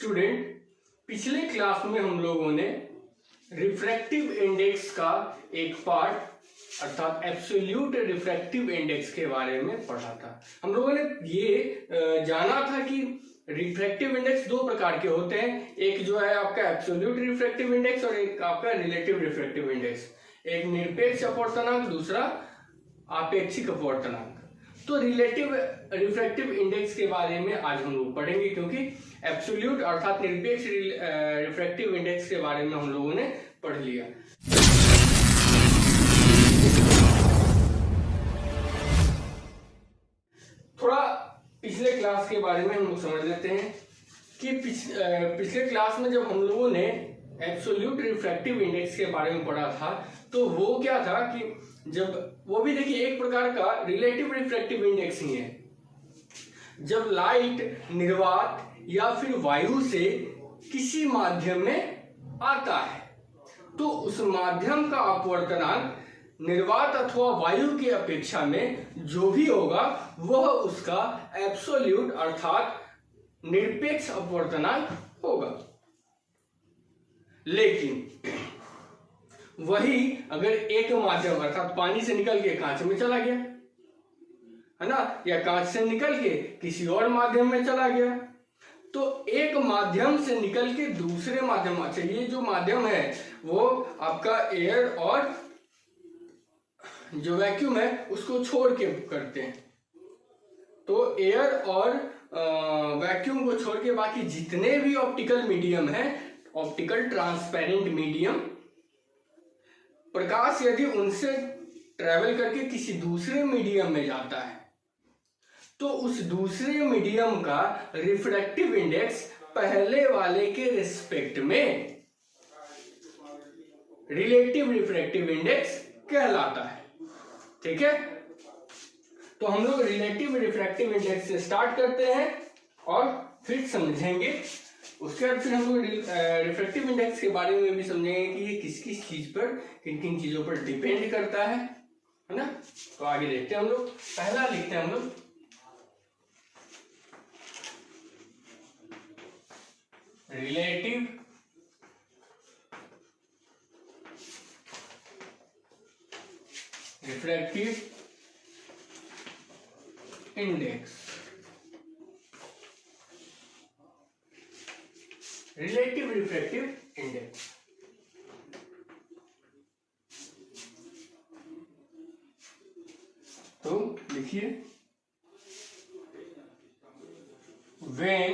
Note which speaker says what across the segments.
Speaker 1: Student, पिछले class में हम लोगों ने रिफ्रैक्टिव इंडेक्स का एक पार्ट अर्थात एब्सोल्यूट रिफ्रैक्टिव इंडेक्स के बारे में पढ़ा था। हम लोगों ने ये जाना था कि रिफ्रैक्टिव इंडेक्स दो प्रकार के होते हैं, एक जो है आपका एब्सोल्यूट रिफ्रैक्टिव इंडेक्स और एक आपका रिलेटिव रिफ्रैक्टिव इंडेक्स। एक निरपेक्ष अपवर्तनांक, दूसरा आपेक्षिक अपवर्तनांक। तो रिलेटिव रिफ्रैक्टिव इंडेक्स के बारे में आज हम लोग पढ़ेंगे, क्योंकि एब्सोल्यूट अर्थात निरपेक्ष रिफ्रैक्टिव इंडेक्स के बारे में हम लोगों ने पढ़ लिया। थोड़ा पिछले क्लास के बारे में हम लोग समझ लेते हैं कि पिछले क्लास में जब हम लोगों ने एब्सोल्यूट रिफ्रैक्टिव इंडेक्स के बारे में पढ़ा था तो वो क्या था कि जब वो भी देखिए एक प्रकार का रिलेटिव रिफ्रैक्टिव इंडेक्स ही है। जब लाइट निर्वात या फिर वायु से किसी माध्यम में आता है तो उस माध्यम का अपवर्तनांक निर्वात अथवा वायु की अपेक्षा में जो भी होगा वह उसका एब्सोल्यूट अर्थात निरपेक्ष अपवर्तनांक होगा। लेकिन वही अगर एक माध्यम अर्थात पानी से निकल के कांच में चला गया, है ना, या कांच से निकल के किसी और माध्यम में चला गया, तो एक माध्यम से निकल के दूसरे माध्यम, अच्छा ये जो माध्यम है वो आपका एयर और जो वैक्यूम है उसको छोड़ के करते हैं। तो एयर और वैक्यूम को छोड़ के बाकी जितने भी ऑप्टिकल मीडियम है, ऑप्टिकल ट्रांसपेरेंट मीडियम, प्रकाश यदि उनसे ट्रेवल करके किसी दूसरे मीडियम में जाता है तो उस दूसरे मीडियम का रिफ्रैक्टिव इंडेक्स पहले वाले के रिस्पेक्ट में रिलेटिव रिफ्रैक्टिव इंडेक्स कहलाता है। ठीक है, तो हम लोग रिलेटिव रिफ्रैक्टिव इंडेक्स से स्टार्ट करते हैं और फिर समझेंगे। उसके बाद फिर हम लोग रिफ्रैक्टिव इंडेक्स के बारे में भी समझेंगे कि ये किस किस चीज पर, किन किन चीजों पर डिपेंड करता है ना। तो आगे देखते हैं हम लोग। पहला लिखते हैं हम लोग relative refractive index. Relative refractive index तो लिखिए, when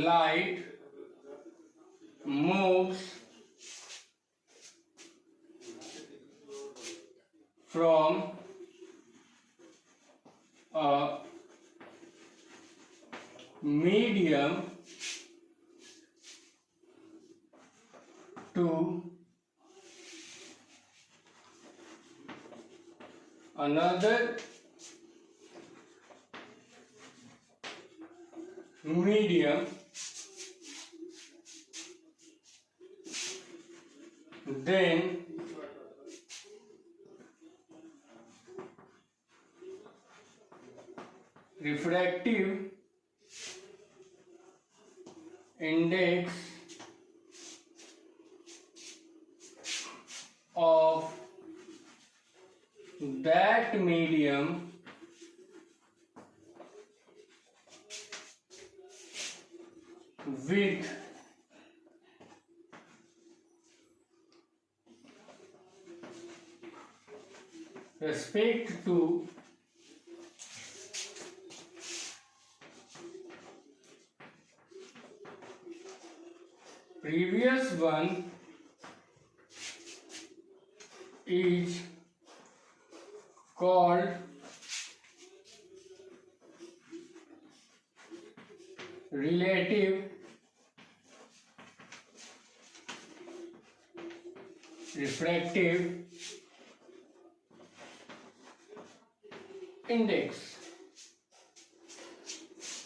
Speaker 1: light moves from a medium to another medium, then refractive index of that medium with respect to previous one is called relative refractive index.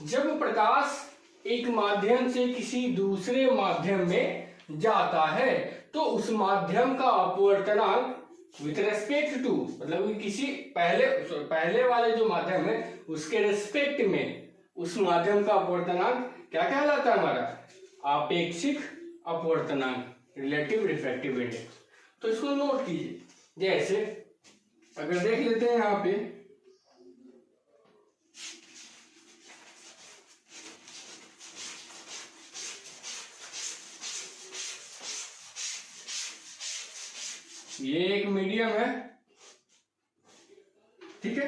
Speaker 1: जब प्रकाश एक माध्यम से किसी दूसरे माध्यम में जाता है तो उस माध्यम का अपवर्तनांक विथ रेस्पेक्ट टू, मतलब कि किसी पहले वाले जो माध्यम है उसके रेस्पेक्ट में उस माध्यम का अपवर्तनांक क्या कहलाता है हमारा, आपेक्षिक अपवर्तनांक, रिलेटिव रिफ्रैक्टिव इंडेक्स। तो इसको नोट कीजिए, जैसे अगर देख लेते हैं यहां पे ये एक मीडियम है, ठीक है,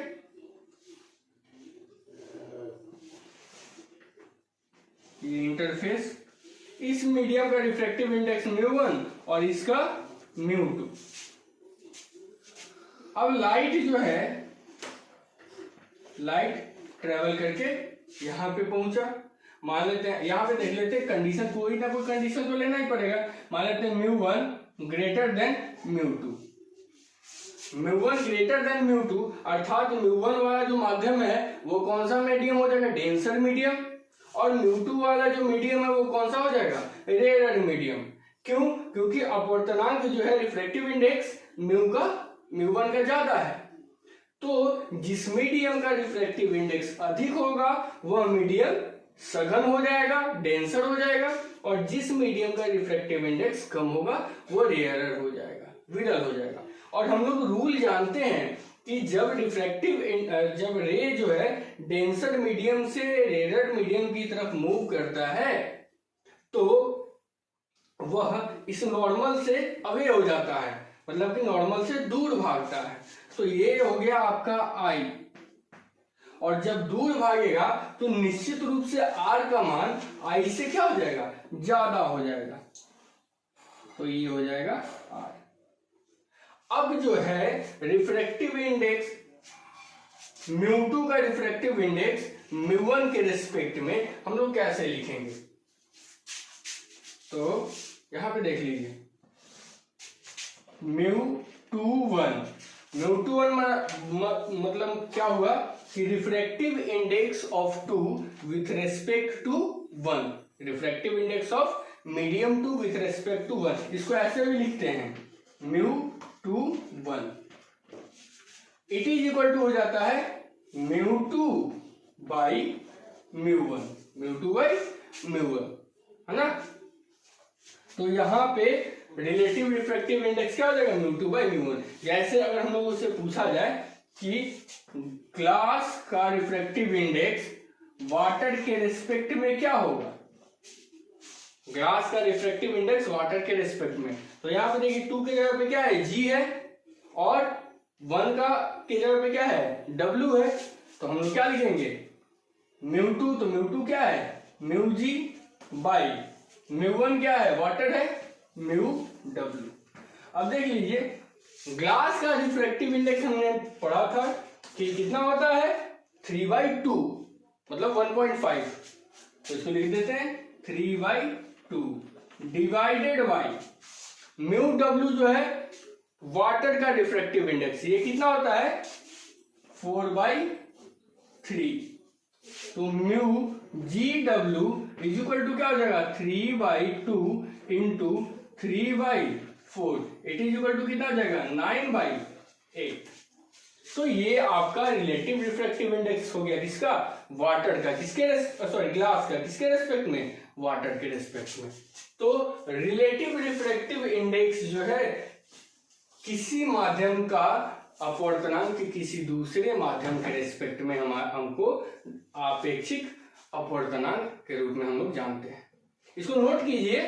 Speaker 1: ये इंटरफेस, इस मीडियम का रिफ्रैक्टिव इंडेक्स μ1 और इसका μ2। अब लाइट जो है, लाइट ट्रेवल करके यहां पे पहुंचा, मान लेते हैं यहां पे देख लेते हैं कंडीशन, कोई ना कोई कंडीशन तो लेना ही पड़ेगा। मान लेते हैं μ1 ग्रेटर देन μ2, μ1 ग्रेटर देन μ2, अर्थात μ1 वाला जो माध्यम है वो कौन सा मीडियम हो जाएगा, डेंसर मीडियम, और μ2 वाला जो मीडियम है वो कौन सा हो जाएगा, रेयर मीडियम। क्यों? क्योंकि अपवर्तनांक जो है रिफ्रैक्टिव इंडेक्स μ1 का ज्यादा है, तो जिस मीडियम का रिफ्रैक्टिव इंडेक्स अधिक होगा वह मीडियम सघन हो जाएगा, डेंसर हो जाएगा, और जिस मीडियम का रिफ्रैक्टिव इंडेक्स कम होगा वो रेयरर हो जाएगा, विरल हो जाएगा। और हम लोग रूल जानते हैं कि जब रे जो है डेंसर मीडियम से रेयरर मीडियम की तरफ मूव करता है तो वह इस नॉर्मल से अवे हो जाता है, मतलब कि नॉर्मल से दूर भागता है। तो ये हो गया आपका I, और जब दूर भागेगा तो निश्चित रूप से R का मान I से क्या हो जाएगा, ज्यादा हो जाएगा, तो ये हो जाएगा R। अब जो है रिफ्रैक्टिव इंडेक्स μ2 का रिफ्रैक्टिव इंडेक्स μ1 के रिस्पेक्ट में हम लोग कैसे लिखेंगे, तो यहां पे देख लीजिए μ21 मतलब क्या हुआ कि refractive index of 2 with respect to 1, refractive index of medium 2 with respect to 1, इसको ऐसे भी लिखते हैं μ21, इट इज इक्वल टू हो जाता है μ2 बाई μ1, μ2 बाई μ1, है ना। तो यहां पे रिलेटिव रिफ्रैक्टिव इंडेक्स क्या हो जाएगा, μ2 बाई μ1। जैसे अगर हम लोगों से पूछा जाए कि ग्लास का रिफ्रैक्टिव इंडेक्स वाटर के रिस्पेक्ट में क्या होगा, ग्लास का रिफ्रैक्टिव इंडेक्स वाटर के रिस्पेक्ट में, तो यहां पे देखिए 2 के जगह पे क्या है, G है, और 1 का के जगह पे क्या है, W है, तो हम लोग क्या लिखेंगे μ2, तो μ2 क्या है, μg बाई μ1 क्या है, वाटर है, μw। अब देख लीजिए ग्लास का रिफ्रैक्टिव इंडेक्स हमने पढ़ा था कि कितना होता है, 3/2, मतलब 1.5, तो इसको लिख देते हैं 3/2 डिवाइडेड बाई μw जो है वाटर का रिफ्रैक्टिव इंडेक्स, ये कितना होता है 4/3, तो μgw इज इक्वल टू क्या हो जाएगा 3/2 into 3/4, it is equal to कितना हो जाएगा 9/8। तो ये आपका रिलेटिव रिफ्रैक्टिव इंडेक्स हो गया किसका, वाटर का, किसके सॉरी ग्लास का, किसके रेस्पेक्ट में, वाटर के रेस्पेक्ट में। तो रिलेटिव रिफ्रैक्टिव इंडेक्स जो है किसी माध्यम का अपवर्तनांक किसी दूसरे माध्यम के रेस्पेक्ट में हमको आपेक्षिक अपवर्तनांक के रूप में हम लोग जानते हैं। इसको नोट कीजिए,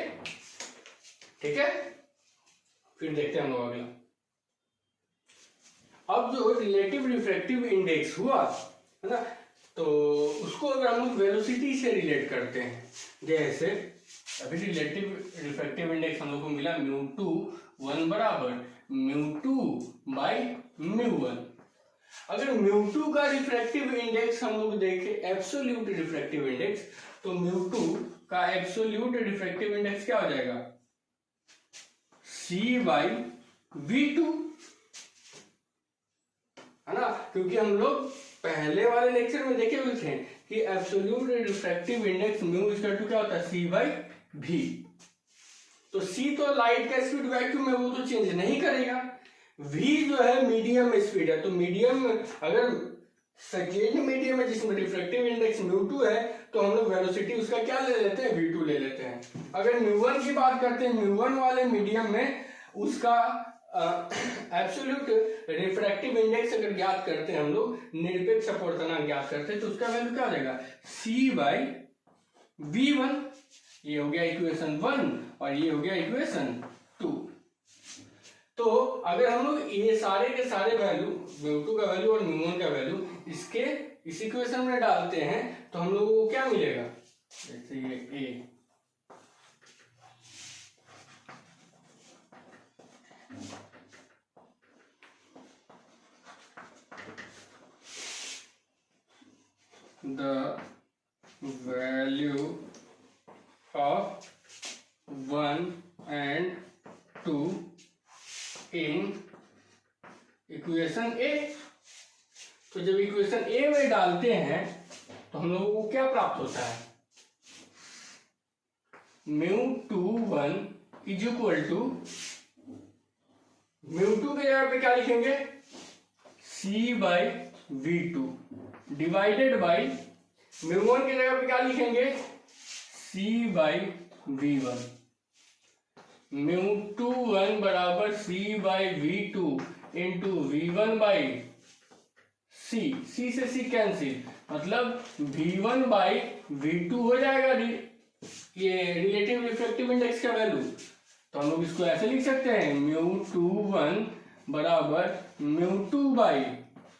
Speaker 1: ठीक है, फिर देखते हैं हम लोग अगला। अब जो रिलेटिव रिफ्रैक्टिव इंडेक्स हुआ है ना, तो उसको अगर हम लोग वेलोसिटी से रिलेट करते हैं, जैसे अभी रिलेटिव रिफ्रैक्टिव इंडेक्स हम लोग को मिला μ2 बराबर μ2 बाई μ1। अगर μ2 का रिफ्रैक्टिव इंडेक्स हम लोग देखें, एब्सोल्यूट रिफ्रैक्टिव इंडेक्स, तो μ2 का एब्सोल्यूट रिफ्रैक्टिव इंडेक्स क्या हो जाएगा, c/v2, है ना, क्योंकि हम लोग पहले वाले लेक्चर में देखे हुए थे कि absolute refractive index mu equal to क्या होता है, c/v। तो c तो लाइट का स्पीड वैक्यूम में, वो तो चेंज नहीं करेगा, v जो है मीडियम स्पीड है, तो मीडियम अगर सेकेंड मीडियम है जिसमें रिफ्रैक्टिव इंडेक्स μ2 है, तो हम लोग वेलोसिटी उसका क्या ले लेते हैं, v2 ले लेते हैं। अगर μ1 की बात करते हैं, μ1 वाले मीडियम में उसका एब्सोल्यूट रिफ्रैक्टिव इंडेक्स अगर ज्ञात करते हैं हम लोग, निरपेक्ष अपवर्तनांक ज्ञात करते हैं, तो उसका वैल्यू क्या हो जाएगा, c/v1। ये हो गया इक्वेशन 1 और ये हो गया इक्वेशन 2। तो अगर हम लोग ये सारे के सारे वैल्यू μ2 का वैल्यू और μ1 का वैल्यू इसके इस इक्वेशन में डालते हैं तो हम लोगों को क्या मिलेगा, जैसे ये a the value of 1 and 2 in equation ए। तो जब इक्वेशन ए में डालते हैं तो हम लोगों को क्या प्राप्त होता है, μ21 इज इक्वल टू μ2 के जगह पे क्या लिखेंगे, c/v2 डिवाइडेड बाई μ1 की जगह पे क्या लिखेंगे, c/v1। μ21 बराबर c/v2 into v1 by c, c से c कैंसिल, मतलब v1 बाई v2 हो जाएगा ये रिलेटिव रिफ्रैक्टिव इंडेक्स का वैल्यू। तो हम लोग इसको ऐसे लिख सकते हैं, μ21 बराबर μ2 बाई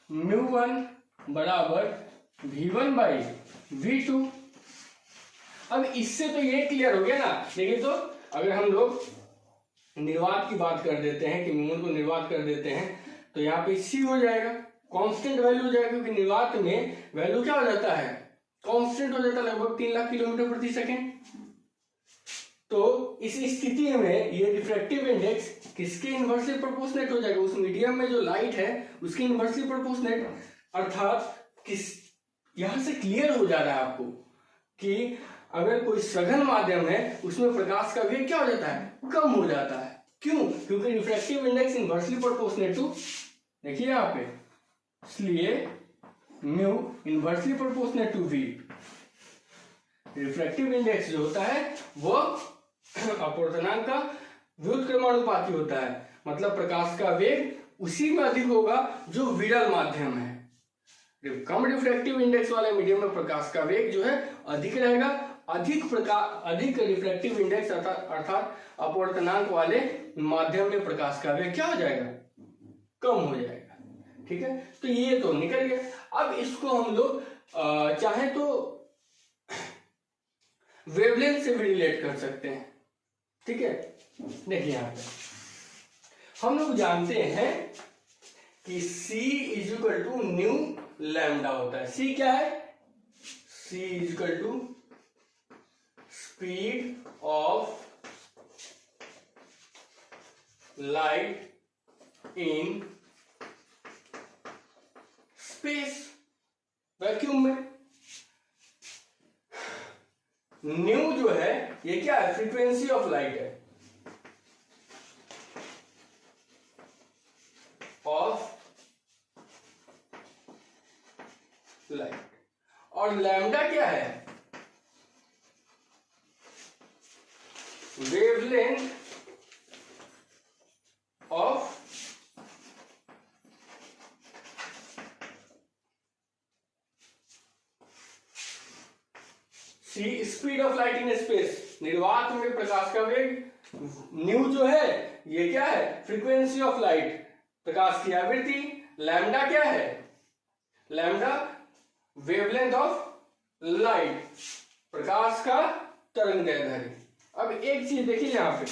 Speaker 1: μ1 बराबर v1 बाई v2। अब इससे तो ये क्लियर हो गया ना। देखिए, तो अगर हम लोग निर्वात की बात कर देते हैं कि μ1 को निर्वात कर देते हैं, तो यहाँ पे c हो जाएगा, कांस्टेंट वैल्यू हो जाएगा, क्योंकि निर्वात में वैल्यू क्या हो जाता है, कांस्टेंट हो जाता है, लगभग 3 लाख किलोमीटर प्रति सेकेंड। तो इस स्थिति में ये रिफ्रैक्टिव इंडेक्स किसके इनवर्सली प्रोपोर्शनेट हो जाएगा, उस मीडियम में जो लाइट है उसके इनवर्सली प्रोपोर्शनेट। अर्थात किस, यहां से क्लियर हो जा रहा है आपको कि अगर कोई सघन माध्यम है उसमें प्रकाश का वेग क्या हो जाता है, कम हो जाता है। क्यों, क्योंकि refractive index inversely proportionate to, देखिए यहाँ पे, इसलिए mu inversely proportionate to v। Refractive index जो होता है वो अपवर्तनांक का व्युत्क्रमानुपाती होता है, मतलब प्रकाश का वेग उसी में अधिक होगा जो विरल माध्यम है। कम रिफ्रैक्टिव इंडेक्स वाले मीडियम में प्रकाश का वेग जो है अधिक रहेगा, अधिक रिफ्रैक्टिव इंडेक्स अर्थात अपवर्तनांक वाले माध्यम में प्रकाश का वेग क्या हो जाएगा, कम हो जाएगा। ठीक है, तो ये तो निकल गया। अब इसको हम लोग चाहे तो वेवलेंथ से भी रिलेट कर सकते हैं। ठीक है, देखिए यहाँ पे हम लोग जानते हैं कि c is equal to nu lambda होता है। c क्या है, c is equal to speed of light in space, vacuum में। न्यू जो है ये क्या है, फ्रीक्वेंसी ऑफ लाइट है, ऑफ लाइट। और लैम्डा क्या है, wavelength of C, speed of light in space, निर्वात में प्रकाश का वेग। न्यू जो है ये क्या है, फ्रीक्वेंसी ऑफ लाइट, प्रकाश की आवृत्ति। लैम्डा क्या है, लैम्डा वेवलेंथ ऑफ लाइट, प्रकाश का तरंगदैर्ध्य। अब एक चीज देखिए यहां पे,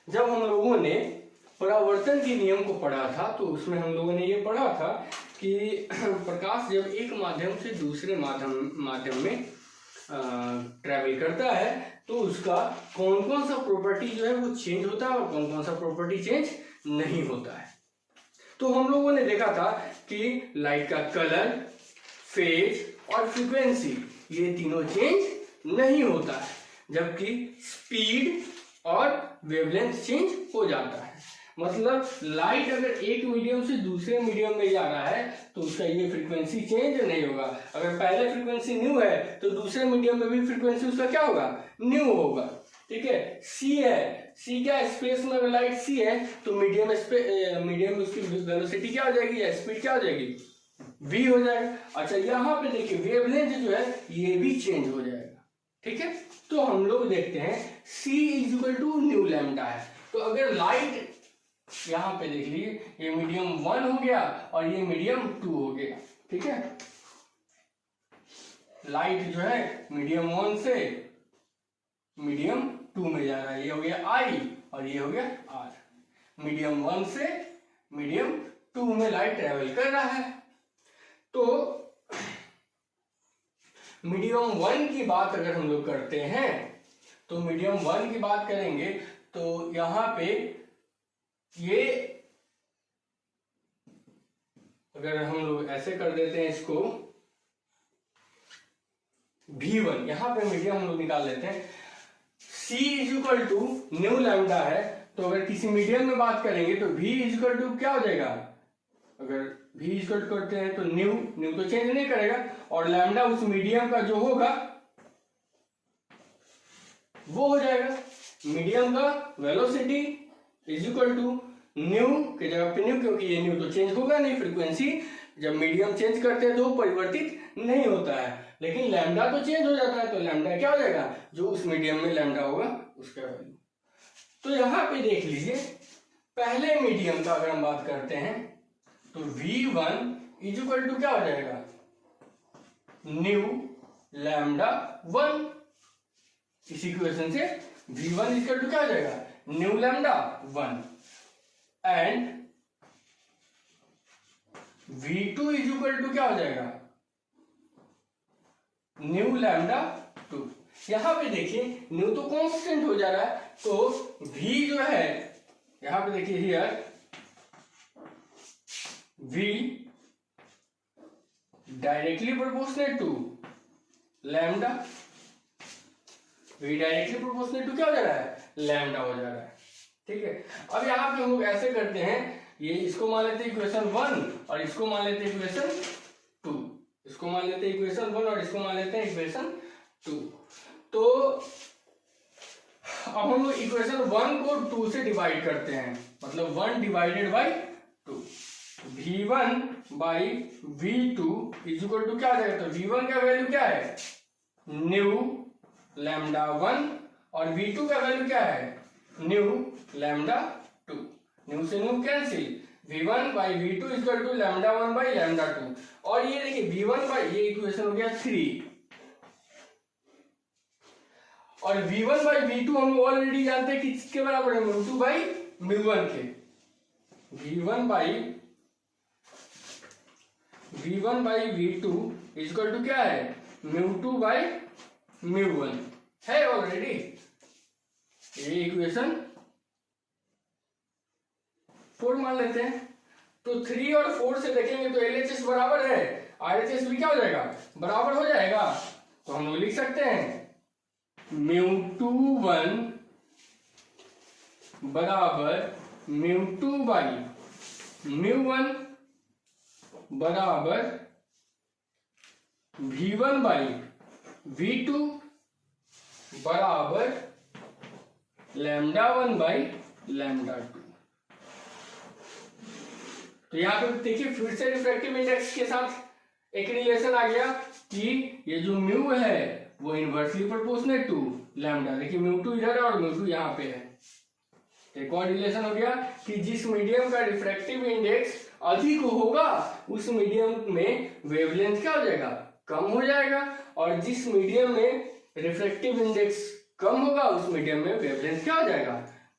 Speaker 1: जब हम लोगों ने परावर्तन के नियम को पढ़ा था तो उसमें हम लोगों ने ये पढ़ा था कि प्रकाश जब एक माध्यम से दूसरे माध्यम में ट्रैवल करता है तो उसका कौन कौन सा प्रॉपर्टी जो है वो चेंज होता है और कौन कौन सा प्रॉपर्टी चेंज नहीं होता है। तो हम लोगों ने देखा था कि लाइट का कलर, फेज और फ्रीक्वेंसी, ये तीनों चेंज नहीं होता है, जबकि स्पीड और वेवलेंथ चेंज हो जाता है। मतलब लाइट अगर एक मीडियम से दूसरे मीडियम में जा रहा है तो उसका ये फ्रीक्वेंसी चेंज नहीं होगा। अगर पहले फ्रीक्वेंसी न्यू है तो दूसरे मीडियम में भी फ्रीक्वेंसी उसका क्या होगा, न्यू होगा। ठीक है, सी है, सी क्या है, स्पेस में अगर लाइट सी है तो मीडियम में उसकी वेलोसिटी क्या हो जाएगी या स्पीड क्या हो जाएगी, वी हो जाएगा। अच्छा यहाँ पे देखिए वेवलेंथ जो है ये भी चेंज हो जाएगा। ठीक है, तो हम लोग देखते हैं C equal to nu lambda है। तो अगर लाइट यहाँ पे देख लीजिए ये मीडियम 1 हो गया और ये मीडियम 2 हो गया। ठीक है, लाइट जो है मीडियम 1 से मीडियम 2 में जा रहा है, ये हो गया I और ये हो गया R। मीडियम 1 से मीडियम 2 में लाइट ट्रेवल कर रहा है। तो मीडियम 1 की बात अगर हम लोग करते हैं तो मीडियम 1 की बात करेंगे तो यहां पे ये अगर हम लोग ऐसे कर देते हैं इसको V1, यहां पे मीडियम हम लोग निकाल लेते हैं। C equal to nu lambda है, तो अगर किसी मीडियम में बात करेंगे तो V इक्वल टू क्या हो जाएगा, अगर V इक्वल करते हैं तो न्यू तो चेंज नहीं करेगा और लैम्डा उस मीडियम का जो होगा वो हो जाएगा। मीडियम का velocity is equal to nu के जगह पे न्यू, क्योंकि ये न्यू तो चेंज होगा नहीं, फ्रीक्वेंसी जब मीडियम चेंज करते हैं तो परिवर्तित नहीं होता है, लेकिन लैम्डा तो चेंज हो जाता है। तो लैम्डा क्या हो जाएगा, जो उस मीडियम में लैम्डा होगा उसका वैल्यू। तो यहां पे देख लीजिए पहले मीडियम का अगर हम बात करते हैं तो V1 इज इक्वल टू क्या हो जाएगा, न्यू लैम्डा 1। इस इक्वेशन से V1 इक्वल टू क्या हो जाएगा, nu lambda 1 and V2 is equal to क्या हो जाएगा, न्यू लैम्डा 2। यहां पे देखिए न्यू तो कांस्टेंट हो जा रहा है, तो V जो है यहां पे देखिए here V directly proportional to lambda, V directly proportional to क्या हो जा रहा है, लैम्डा हो जा रहा है। ठीक है, अब यहाँ पे हम लोग ऐसे करते हैं, ये इसको मान लेते हैं इक्वेशन 1 और इसको मान लेते हैं इक्वेशन 2, इसको मान लेते हैं इक्वेशन 1 और इसको मान लेते हैं इक्वेशन 2। तो अब हम लोग इक्वेशन 1 को 2 से डिवाइड करते हैं, मतलब 1 divided by 2, V1 by V2 is equal to क्या आ जाएगा, तो V1 का वैल्यू क्या है, न्यू लैम्डा 1 और V2 का वैल्यू क्या है, न्यू लैम्डा 2। न्यू से nu cancel, V1 by V2 equal to lambda 1 by lambda 2। और ये देखिए V1 बाई, ये इक्वेशन हो गया 3 और V1 बाई V2 हम ऑलरेडी जानते हैं कि किसके बराबर है, म्यू2 बाई म्यू1 के। V1 by V2 equal to क्या है, म्यू2 बाई म्यू1 है ऑलरेडी। ये इक्वेशन 4 मान लेते हैं, तो 3 और 4 से देखेंगे तो LHS बराबर है, RHS भी क्या हो जाएगा, बराबर हो जाएगा। तो हम लोग लिख सकते हैं म्यू21 बराबर म्यू2 बाई म्यू1 बराबर V1 बाई V2 बराबर लैम्डा 1 बाई लैम्डा 2। तो यहां पे देखिए फिर से रिफ्रैक्टिव इंडेक्स के साथ एक रिलेशन आ गया कि ये जो म्यू है वो इनवर्सली प्रोपोर्शनल टू लैम्डा। देखिए म्यू2 इधर है और म्यू2 यहाँ पे है। एक और रिलेशन हो गया कि जिस मीडियम का रिफ्रैक्टिव इंडेक्स अधिक होगा उस मीडियम में वेवलेंथ क्या हो जाएगा, कम हो जाएगा, और जिस मीडियम में रिफ्रैक्टिव इंडेक्स कम होगा उस मीडियम में वेवलेंथ क्या हो जाएगा,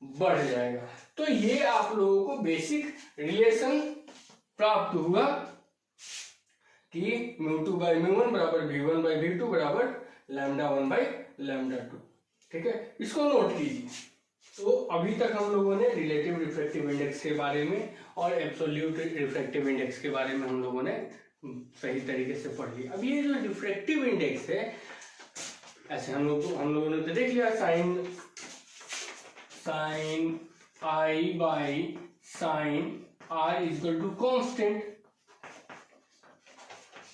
Speaker 1: बढ़ जाएगा। तो ये आप लोगों को बेसिक रिलेशन प्राप्त हुआ कि म्यू2 बाई म्यू1 बराबर V1 बाई V2 बराबर लैम्डा 1 बाई लैम्डा 2। ठीक है, इसको नोट कीजिए। तो अभी तक हम लोगों ने रिलेटिव रिफ्रैक्टिव इंडेक्स के बारे में और एब्सोल्यूट रिफ्रैक्टिव इंडेक्स के बारे में हम लोगों ने सही तरीके से पढ़िए। अब ये जो रिफ्रैक्टिव इंडेक्स है, ऐसे हम लोगों ने तो देख लिया, sine I by sine R equal to constant,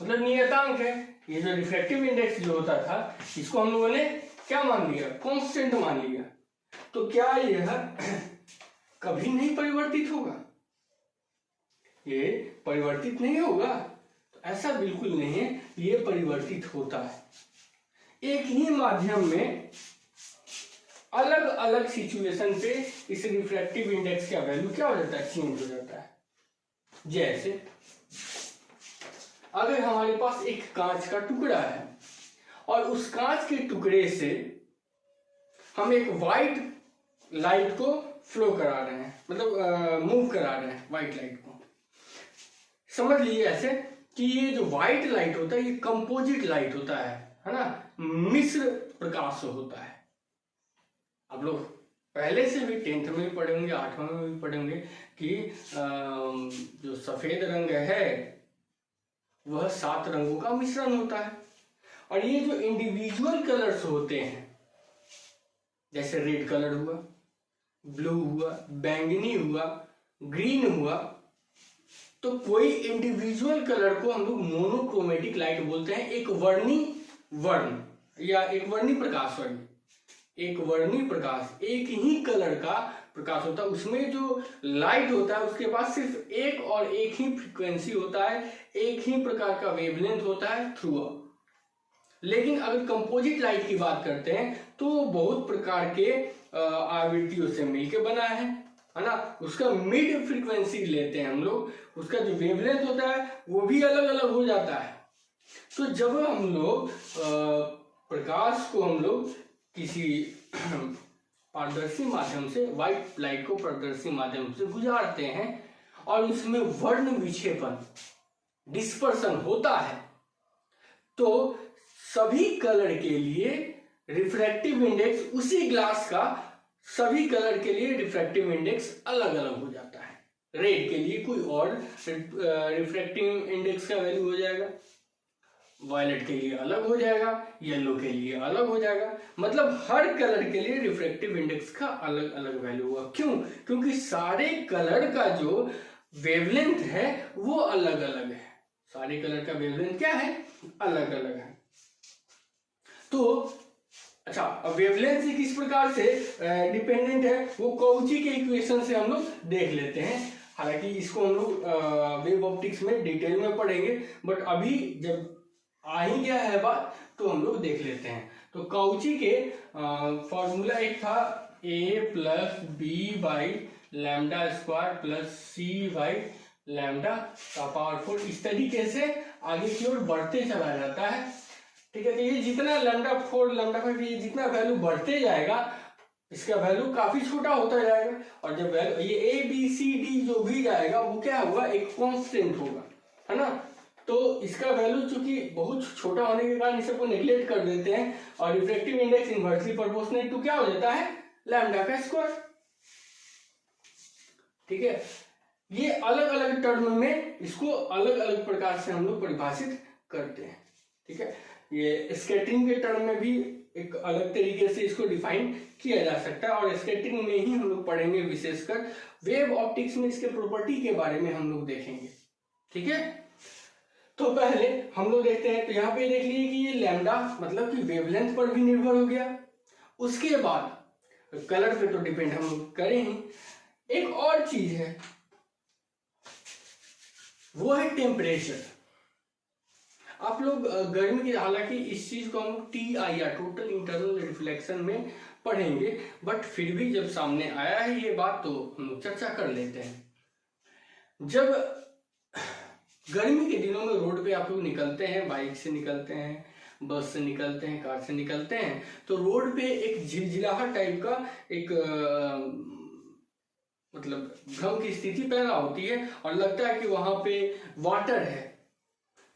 Speaker 1: मतलब नियतांक है। ये जो रिफ्रैक्टिव इंडेक्स जो होता था, इसको हम लोगों ने क्या मान लिया, कांस्टेंट मान लिया। तो क्या यह कभी नहीं परिवर्तित होगा, ये परिवर्तित नहीं होगा? तो ऐसा बिल्कुल नहीं है, ये परिवर्तित होता है। एक ही माध्यम में अलग अलग सिचुएशन पे इस रिफ्रैक्टिव इंडेक्स का वैल्यू क्या हो जाता है, चेंज हो जाता है। जैसे अगर हमारे पास एक कांच का टुकड़ा है और उस कांच के टुकड़े से हम एक वाइट लाइट को फ्लो करा रहे हैं, मतलब मूव करा रहे हैं वाइट लाइट को, समझ लीजिए ऐसे कि ये जो व्हाइट लाइट होता है ये कंपोजिट लाइट होता है ना, मिश्र प्रकाश होता है। आप लोग पहले से भी 10th में भी पढ़े होंगे, 8वां में भी पढ़े होंगे कि जो सफेद रंग है वह 7 रंगों का मिश्रण होता है। और ये जो इंडिविजुअल कलर्स होते हैं, जैसे रेड कलर हुआ, ब्लू हुआ, बैंगनी हुआ, ग्रीन हुआ, तो कोई इंडिविजुअल कलर को हम लोग मोनोक्रोमेटिक लाइट बोलते हैं। एक वर्णी वर्ण या एक वर्णी प्रकाश, एक वर्णी प्रकाश, एक ही कलर का प्रकाश होता है। उसमें जो लाइट होता है उसके पास सिर्फ एक और एक ही फ्रीक्वेंसी होता है, एक ही प्रकार का वेवलेंथ होता है थ्रू आउट। लेकिन अगर कंपोजिट लाइट की बात करते हैं तो बहुत प्रकार के आवृत्तियों से मिलकर बना है ना। उसका मिड फ्रीक्वेंसी लेते हैं हम लोग, उसका जो वेवलेंथ होता है वो भी अलग अलग हो जाता है। तो जब हम लोग प्रकाश को हम लोग किसी पारदर्शी माध्यम से, व्हाइट लाइट को पारदर्शी माध्यम से गुजारते हैं और उसमें वर्ण विक्षेपण, डिस्पर्सन होता है, तो सभी कलर के लिए रिफ्रैक्टिव इंडेक्स, उसी ग्लास का सभी कलर के लिए रिफ्रैक्टिव इंडेक्स अलग अलग हो जाता है। रेड के लिए कोई और रिफ्रैक्टिव इंडेक्स का वैल्यू हो जाएगा, वायलेट के लिए अलग हो जाएगा, येलो के लिए अलग हो जाएगा। मतलब हर कलर के लिए रिफ्रैक्टिव इंडेक्स का अलग अलग वैल्यू होगा। क्यों? क्योंकि सारे कलर का जो वेवलेंथ है वो अलग अलग है। सारे कलर का वेवलेंथ क्या है? अलग अलग है। तो अच्छा, अब वेवलेंथ से किस प्रकार से डिपेंडेंट है वो कौची के इक्वेशन से हम लोग देख लेते हैं। हालांकि इसको हम लोग वेव ऑप्टिक्स में डिटेल में पढ़ेंगे, बट अभी जब आ ही गया है बात तो हम लोग देख लेते हैं। तो कौची के फॉर्मूला एक था a plus B by lambda square plus C by lambda का पावर 4। इस तरीके से आगे की ओर बढ़ते चला जाता है। ठीक है, तो ये जितना लैम्डा 4 लैम्डा 5 ये जितना वैल्यू बढ़ते जाएगा इसका वैल्यू काफी छोटा होता जाएगा। और जब वैल्यू ये ए बी सी डी जो भी जाएगा वो क्या होगा? एक कांस्टेंट होगा, है ना। तो इसका वैल्यू चूंकि बहुत छोटा होने के कारण इसे को नेग्लेक्ट कर देते हैं और refractive index inversely proportional to क्या हो जाता है? लैम्डा का स्क्वायर। ठीक है, ये अलग अलग टर्म में इसको अलग अलग प्रकार से हम लोग परिभाषित करते हैं। ठीक है, ये स्कैटरिंग के टर्म में भी एक अलग तरीके से इसको डिफाइन किया जा सकता है और स्कैटरिंग में ही हम लोग पढ़ेंगे, विशेषकर वेव ऑप्टिक्स में इसके प्रॉपर्टी के बारे में हम लोग देखेंगे। ठीक है, तो पहले हम लोग देखते हैं। तो यहाँ पे देख लीजिए कि ये लैम्डा मतलब कि वेवलेंथ पर भी निर्भर हो गया। उसके बाद कलर पे तो डिपेंड हम लोग करें ही। एक और चीज है वो है टेम्परेचर। आप लोग गर्मी की, हालांकि इस चीज को हम TIR टोटल इंटरनल रिफ्लेक्शन में पढ़ेंगे, बट फिर भी जब सामने आया है ये बात तो हम लोग चर्चा कर लेते हैं। जब गर्मी के दिनों में रोड पे आप लोग निकलते हैं, बाइक से निकलते हैं, बस से निकलते हैं, कार से निकलते हैं, तो रोड पे एक झिलझिलाहट टाइप का एक मतलब भ्रम की स्थिति पैदा होती है और लगता है कि वहां पे वाटर है।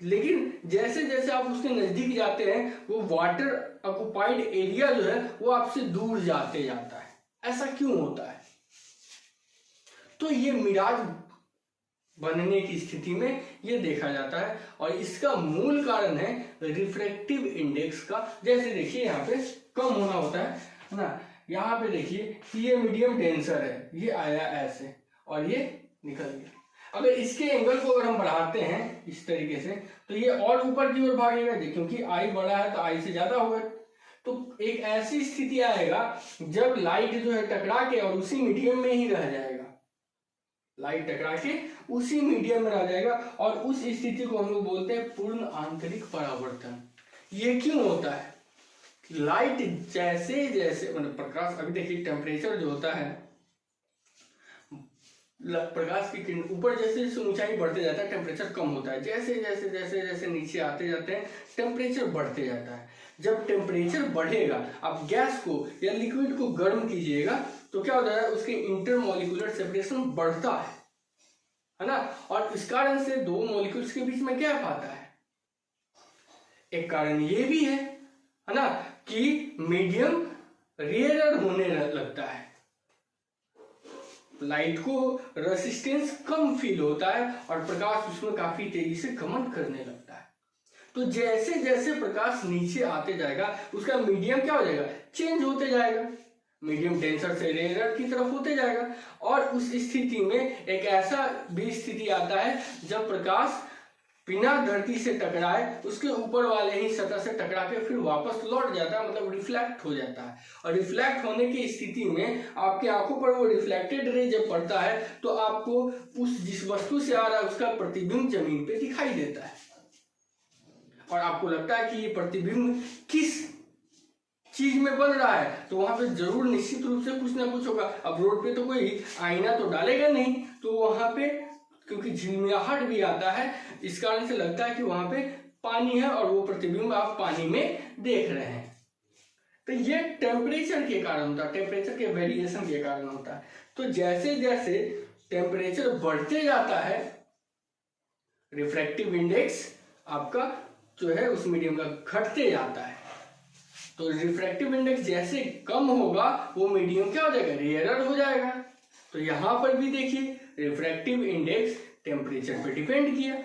Speaker 1: लेकिन जैसे जैसे आप उसके नजदीक जाते हैं वो वाटर ऑक्युपाइड एरिया जो है वो आपसे दूर जाते जाता है। ऐसा क्यों होता है? तो ये मिराज बनने की स्थिति में ये देखा जाता है। और इसका मूल कारण है रिफ्रैक्टिव इंडेक्स का। जैसे देखिए यहाँ पे कम होना होता है ना, यहाँ पे देखिए कि ये मीडियम डेंसर है, ये आया ऐसे और ये निकल गया। अगर इसके एंगल को अगर हम बढ़ाते हैं इस तरीके से तो ये और ऊपर की ओर भागेगा, क्योंकि आई बड़ा है तो आई से ज्यादा होगा। तो एक ऐसी स्थिति आएगा जब लाइट जो है टकरा के और उसी मीडियम में ही रह जाएगा, लाइट टकरा के उसी मीडियम में रह जाएगा, और उस स्थिति को हम लोग बोलते हैं पूर्ण आंतरिक परावर्तन। ये क्यों होता है? लाइट जैसे जैसे मतलब प्रकाश, अभी देखिए टेम्परेचर जो होता है, प्रकाश की किरण ऊपर जैसे जैसे ऊंचाई बढ़ते जाता है टेम्परेचर कम होता है, जैसे जैसे जैसे जैसे नीचे आते जाते हैं टेम्परेचर बढ़ते जाता है। जब टेम्परेचर बढ़ेगा, आप गैस को या लिक्विड को गर्म कीजिएगा तो क्या होता है, उसके इंटरमॉलिक्यूलर सेपरेशन बढ़ता है ना, और इस कारण से दो मॉलिक्यूल्स के बीच में गैप आता है। एक कारण ये भी है ना, कि मीडियम रेयर होने लगता है, लाइट को रेसिस्टेंस कम फील होता है और प्रकाश उसमें काफी तेजी से गमन करने लगता है। तो जैसे जैसे प्रकाश नीचे आते जाएगा उसका मीडियम क्या हो जाएगा, चेंज होते जाएगा, मीडियम डेंसर से रेयर की तरफ होते जाएगा। और उस स्थिति में एक ऐसा भी स्थिति आता है जब प्रकाश बिना धरती से टकराए उसके ऊपर वाले ही सतह से टकरा के फिर वापस लौट जाता है, मतलब रिफ्लेक्ट हो जाता है। और रिफ्लेक्ट होने की स्थिति में आपके आंखों पर वो रिफ्लेक्टेड रे जब पड़ता है तो आपको उस जिस वस्तु से आ रहा है उसका प्रतिबिंब जमीन पे दिखाई देता है, और आपको लगता है कि ये प्रतिबिंब किस चीज में बन रहा है, तो वहां पे जरूर निश्चित रूप से कुछ ना कुछ होगा। अब रोड पे तो कोई आईना तो डालेगा नहीं, तो वहां पे क्योंकि झिलमिलाहट भी आता है, इस कारण से लगता है कि वहां पे पानी है और वो प्रतिबिंब आप पानी में देख रहे हैं। तो ये टेम्परेचर के कारण होता है, टेम्परेचर के वेरिएशन के कारण होता है। तो जैसे जैसे टेम्परेचर बढ़ते जाता है रिफ्रैक्टिव इंडेक्स आपका जो है उस मीडियम का घटते जाता है। तो रिफ्रैक्टिव इंडेक्स जैसे कम होगा वो मीडियम क्या हो जाएगा, रेयरर हो जाएगा। तो यहां पर भी देखिए रिफ्रैक्टिव इंडेक्स टेम्परेचर पे डिपेंड किया।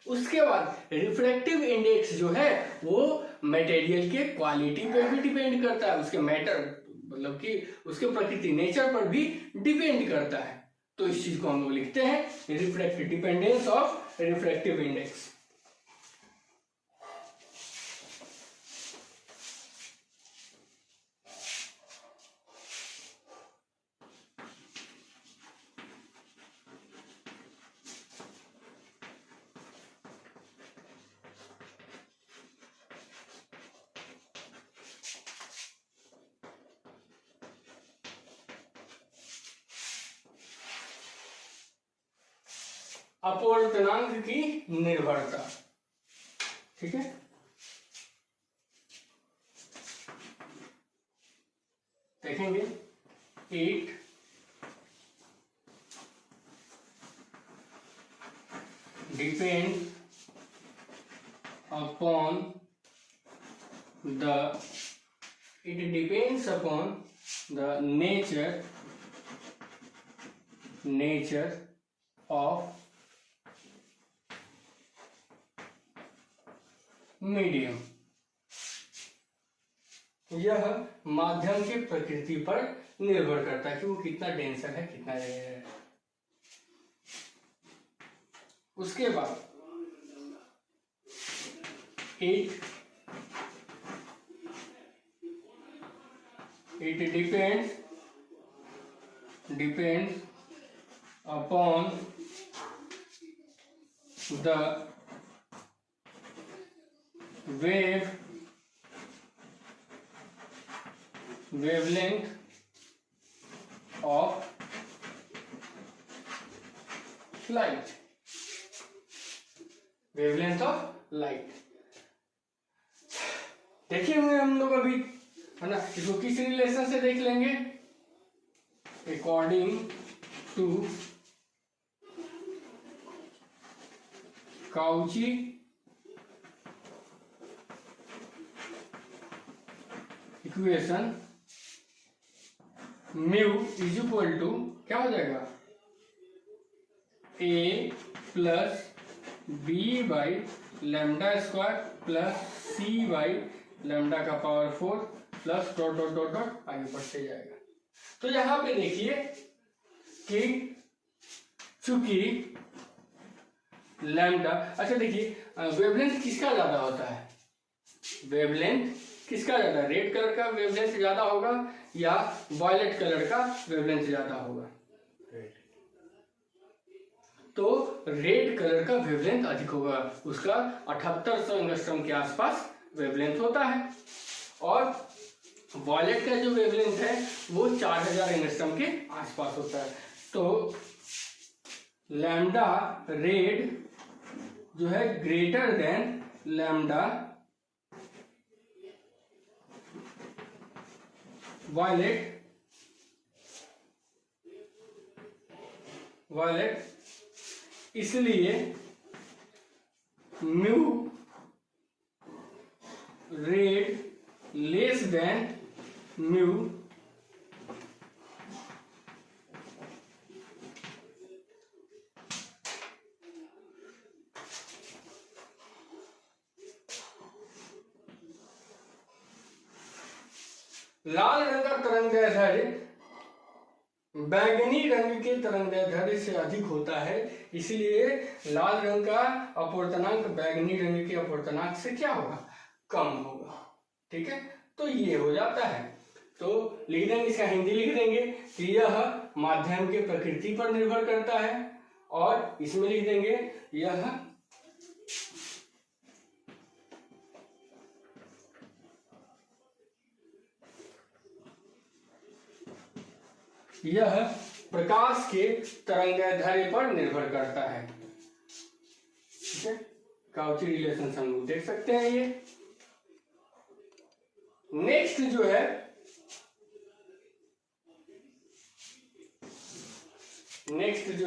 Speaker 1: उसके बाद रिफ्रैक्टिव इंडेक्स जो है वो मटेरियल के क्वालिटी पे भी डिपेंड करता है, उसके मैटर मतलब कि उसके प्रकृति नेचर पर भी डिपेंड करता है। तो इस चीज को हम लोग लिखते हैं refractive dependence of refractive index. अपवर्तनांक की निर्भरता, ठीक है। देखेंगे 8 depend upon the it depends upon the nature of medium. यह माध्यम की प्रकृति पर निर्भर करता है कि वो कितना डेंसर है कितना रेयर है। उसके बाद 8 it depends upon the wavelength of light, wavelength of light. देखे हुए हम लोग अभी, है ना। इसको किस रिलेशन से देख लेंगे, according to Cauchy equation, mu is equal to क्या हो जाएगा, A plus B by lambda square plus C by lambda का power 4 plus dot dot dot dot आगे बढ़ते जाएगा। तो यहां पे देखिए कि चूंकि लैम्डा, अच्छा देखिए वेवलेंथ किसका ज्यादा होता है, वेवलेंथ किसका ज्यादा, रेड कलर का वेवलेंथ ज्यादा होगा या वायलेट कलर का वेवलेंथ ज्यादा होगा, तो रेड कलर का वेवलेंथ अधिक होगा, उसका 7800 एंगस्ट्रॉम के आसपास वेवलेंथ होता है, और वायलेट का जो वेवलेंथ है वो 4000 एंगस्ट्रॉम के आसपास होता है। तो लैम्डा रेड जो है ग्रेटर देन लैम्डा वायलेट, इसलिए mu red less than mu लाल रंग का तरंगदैर्घ्य बैंगनी रंग के तरंगदैर्घ्य से अधिक होता है, इसलिए लाल रंग का अपवर्तनांक बैंगनी रंग के अपवर्तनांक से क्या होगा, कम होगा। ठीक है, तो ये हो जाता है। तो लिख देंगे, इसका हिंदी लिख देंगे कि यह माध्यम के प्रकृति पर निर्भर करता है, और इसमें लिख देंगे यह प्रकाश के तरंगदैर्घ्य पर निर्भर करता है। ठीक है, काउची रिलेशन हम लोग देख सकते हैं। ये नेक्स्ट जो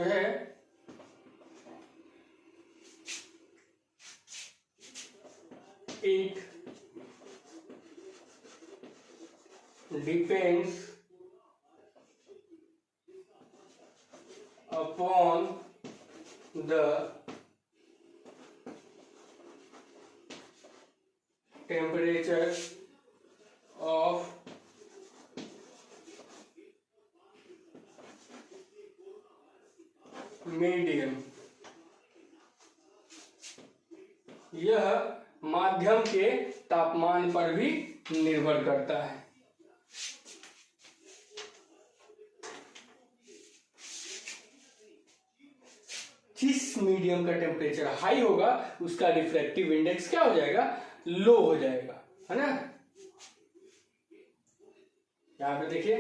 Speaker 1: है it depends upon the temperature of medium, यह माध्यम के तापमान पर भी निर्भर करता है। जिस मीडियम का टेम्परेचर हाई होगा उसका रिफ्रैक्टिव इंडेक्स क्या हो जाएगा, लो हो जाएगा, है ना। यहां पे देखिए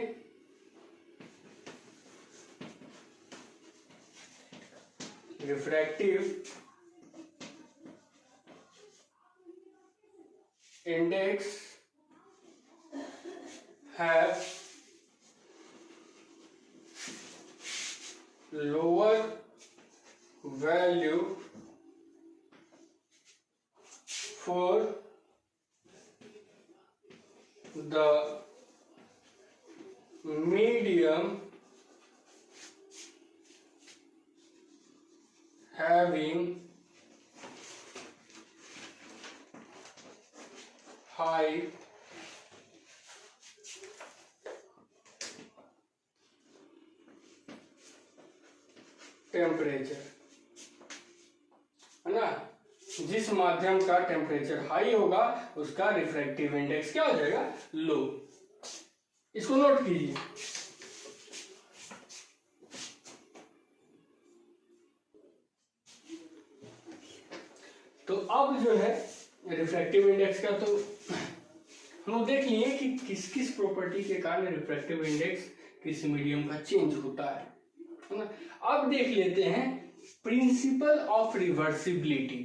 Speaker 1: refractive index have lower value for the medium having high temperature, है ना। जिस माध्यम का टेम्परेचर हाई होगा उसका रिफ्रैक्टिव इंडेक्स क्या हो जाएगा, लो। इसको नोट कीजिए। तो अब जो है रिफ्रैक्टिव इंडेक्स का तो हम लोग देख लिए कि किस किस प्रॉपर्टी के कारण रिफ्रैक्टिव इंडेक्स किस मीडियम का चेंज होता है ना। अब देख लेते हैं प्रिंसिपल ऑफ रिवर्सिबिलिटी,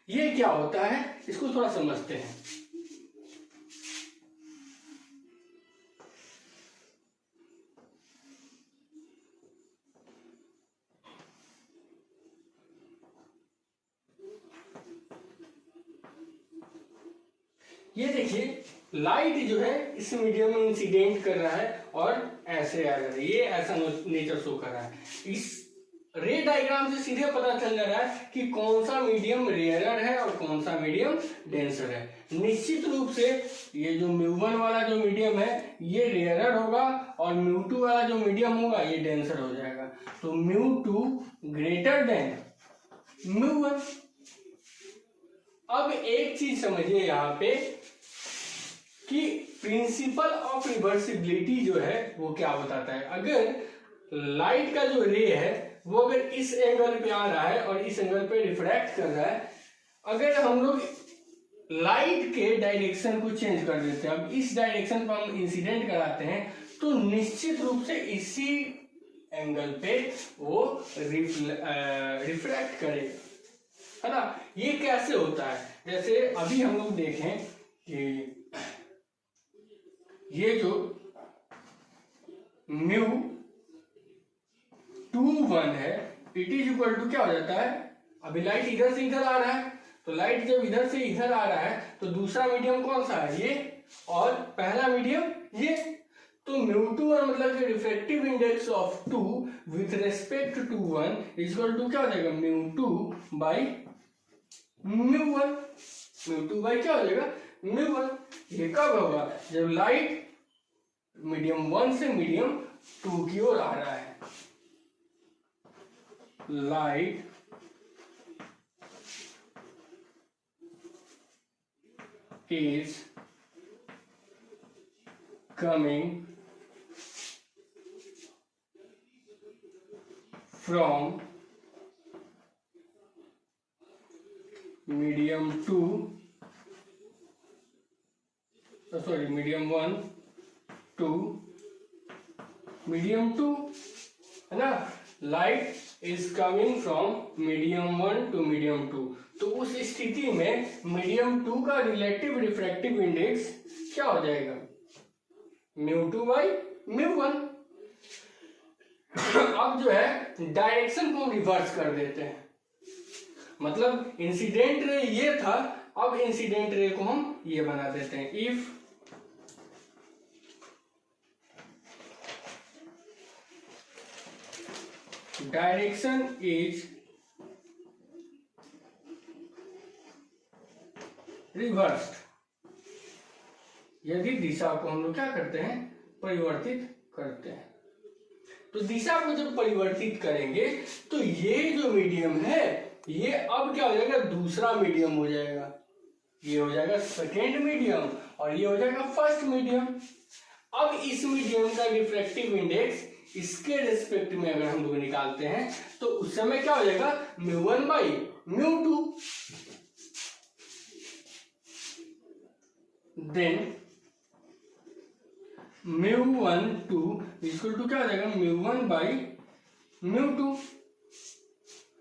Speaker 1: ये क्या होता है, इसको थोड़ा समझते हैं। ये देखिए लाइट जो है इस मीडियम में इंसिडेंट कर रहा है और ऐसे आ रहा है, ये ऐसा नेचर शो कर रहा है। इस रे डायग्राम से सीधे पता चल जा रहा है कि कौन सा मीडियम रेयरर है और कौन सा मीडियम डेंसर है। निश्चित रूप से ये जो μ1 वाला जो मीडियम है ये रेयरर होगा और μ2 वाला जो मीडियम होगा ये डेंसर हो जाएगा। तो μ2 ग्रेटर देन μ1। अब एक चीज समझिए यहाँ पे कि प्रिंसिपल ऑफ रिवर्सिबिलिटी जो है वो क्या बताता है। अगर लाइट का जो रे है वो अगर इस एंगल पे आ रहा है और इस एंगल पे रिफ्रैक्ट कर रहा है, अगर हम लोग लाइट के डायरेक्शन को चेंज कर देते हैं, अब इस डायरेक्शन पर हम इंसिडेंट कराते हैं, तो निश्चित रूप से इसी एंगल पे वो रिफ्रैक्ट करेगा, है ना। ये कैसे होता है, जैसे अभी हम लोग देखें कि ये जो μ21 है इट इज इक्वल टू क्या हो जाता है, अभी लाइट इधर से इधर आ रहा है, तो लाइट जब इधर से इधर आ रहा है तो दूसरा मीडियम कौन सा है, ये, और पहला मीडियम ये। तो μ21 मतलब कि refractive index of 2 with respect to 1 is equal to क्या हो जाएगा, μ2 बाई μ1। μ2 बाई क्या हो जाएगा, μ1। ये कब होगा, जब लाइट मीडियम 1 से मीडियम 2 की ओर आ रहा है। Light is coming from medium 2 medium 1 to medium 2, है ना। Light is coming from medium 1 to medium 2, तो उस स्थिति में मीडियम 2 का रिलेटिव रिफ्रैक्टिव इंडेक्स क्या हो जाएगा, μ2 बाई μ1। अब जो है डायरेक्शन को रिवर्स कर देते हैं, मतलब इंसिडेंट रे ये था, अब इंसिडेंट रे को हम ये बना देते हैं। इफ डायरेक्शन इज रिवर्स्ड, यदि दिशा को हम लोग क्या करते हैं, परिवर्तित करते हैं, तो दिशा को जब परिवर्तित करेंगे तो ये जो मीडियम है ये अब क्या हो जाएगा, दूसरा मीडियम हो जाएगा, ये हो जाएगा सेकेंड मीडियम और ये हो जाएगा फर्स्ट मीडियम। अब इस मीडियम का रिफ्रैक्टिव इंडेक्स इसके रेस्पेक्ट में अगर हम लोग निकालते हैं तो उस समय क्या हो जाएगा, μ1 बाई μ2। देन μ12 इक्वल टू क्या हो जाएगा, μ1 बाई μ2,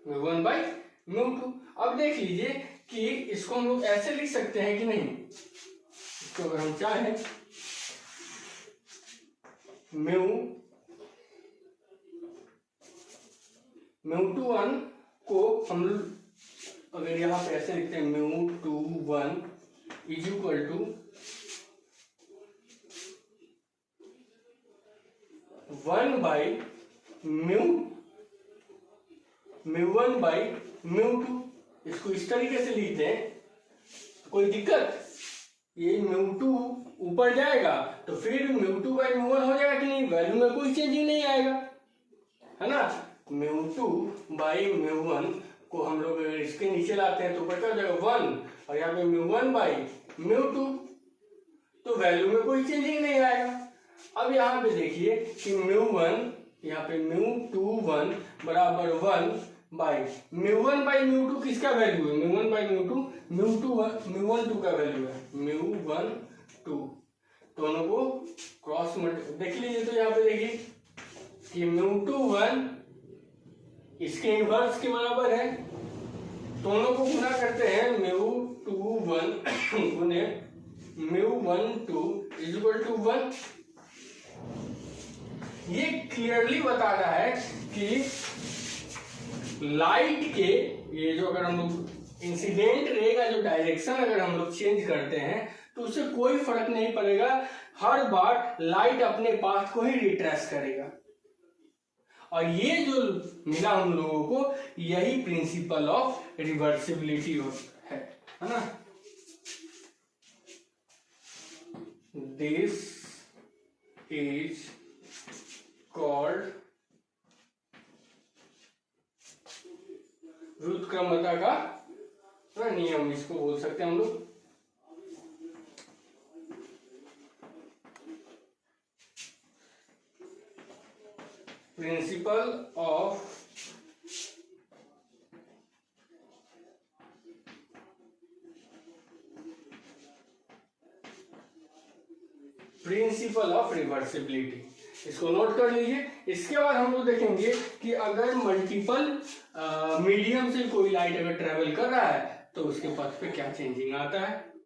Speaker 1: μ1 बाई μ2। अब देख लीजिए कि इसको हम लोग ऐसे लिख सकते हैं कि नहीं, इसको अगर हम चाहें μ21 को हम लोग अगर यहाँ पे ऐसे लिखते हैं, μ21 is equal to 1 by μ1 by μ2। इसको इस तरीके से लिखते हैं, कोई दिक्कत, ये μ2 ऊपर जाएगा तो फिर μ2 बाई μ1 हो जाएगा कि नहीं, वैल्यू में कोई चेंजिंग नहीं आएगा, है ना। μ2 बाई μ1 को हम लोग अगर इसके नीचे लाते हैं तो ऊपर क्या हो जाएगा 1, और यहाँ पे μ1 बाई μ2, तो वैल्यू में कोई चेंजिंग नहीं आएगा। अब यहाँ पे देखिए कि μ1, यहाँ पे μ21 बराबर 1 बाई μ1 बाई μ2 किसका वैल्यू है, μ1 बाई μ12 का वैल्यू है, μ12 दोनों को क्रॉस मल्टीप्लाई देख लीजिए। तो यहाँ पे देखिए कि μ21 इसके इनवर्स के बराबर है, दोनों को गुना करते हैं, μ21 गुने μ12 इज इक्वल टू 1। ये क्लियरली बता रहा है कि लाइट के ये जो अगर हम लोग इंसिडेंट रे का जो डायरेक्शन अगर हम लोग चेंज करते हैं तो उससे कोई फर्क नहीं पड़ेगा, हर बार लाइट अपने पाथ को ही रिट्रेस करेगा। और ये जो मिला हम लोगों को, यही प्रिंसिपल ऑफ रिवर्सिबिलिटी है ना। दिस इज कॉल्ड व्युत्क्रमता का नियम, इसको बोल सकते हैं हम लोग। प्रिंसिपल ऑफ रिवर्सिबिलिटी, इसको नोट कर लीजिए। इसके बाद हम लोग देखेंगे कि अगर मल्टीपल मीडियम से कोई लाइट अगर ट्रेवल कर रहा है तो उसके पथ पे क्या चेंजिंग आता है।